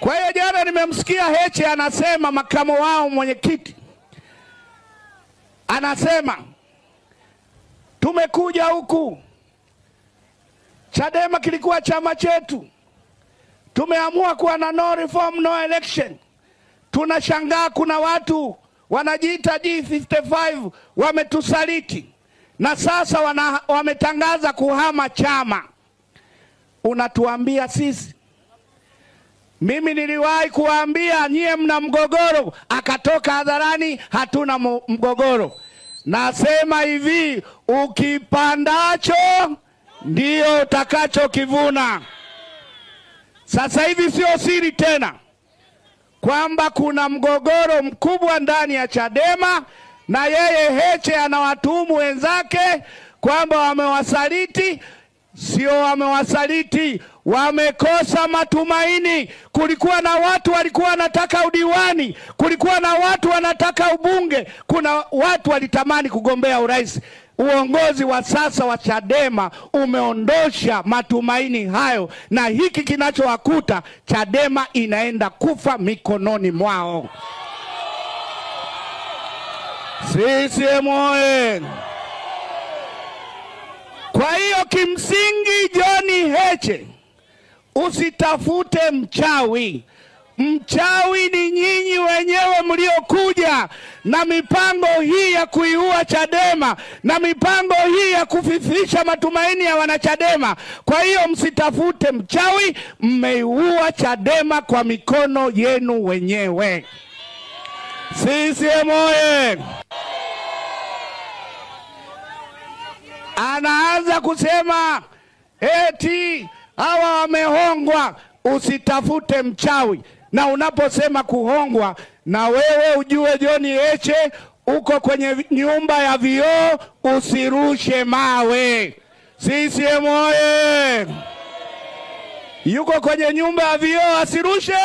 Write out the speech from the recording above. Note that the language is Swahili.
Kwa hiyo jana nimemsikia Heche anasema, makamo wao mwenyekiti anasema, tumekuja huku, Chadema kilikuwa chama chetu, tumeamua kuwa na no reform no election. Tunashangaa kuna watu wanajiita G55 wametusaliti na sasa wametangaza kuhama chama. Unatuambia sisi? Mimi niliwahi kuambia nyie mna mgogoro, akatoka hadharani hatuna mgogoro. Nasema hivi, ukipandacho ndio utakacho kivuna. Sasa hivi sio siri tena kwamba kuna mgogoro mkubwa ndani ya Chadema, na yeye Heche anawatuhumu wenzake kwamba wamewasaliti. Sio wamewasaliti, wamekosa matumaini. Kulikuwa na watu walikuwa wanataka udiwani, kulikuwa na watu wanataka ubunge, kuna watu walitamani kugombea urais. Uongozi wa sasa wa Chadema umeondosha matumaini hayo, na hiki kinachowakuta, Chadema inaenda kufa mikononi mwao. CCM oye! Kwa hiyo kimsingi, John Heche, usitafute mchawi. Mchawi ni nyinyi wenyewe mliokuja na mipango hii ya kuiua Chadema na mipango hii ya kufifisha matumaini ya wanachadema. Kwa hiyo msitafute mchawi, mmeiua Chadema kwa mikono yenu wenyewe. CCM oye! Anaanza kusema eti hawa wamehongwa. Usitafute mchawi. Na unaposema kuhongwa, na wewe ujue John Heche uko kwenye nyumba ya vioo, usirushe mawe. CCM oye! Yuko kwenye nyumba ya vioo, asirushe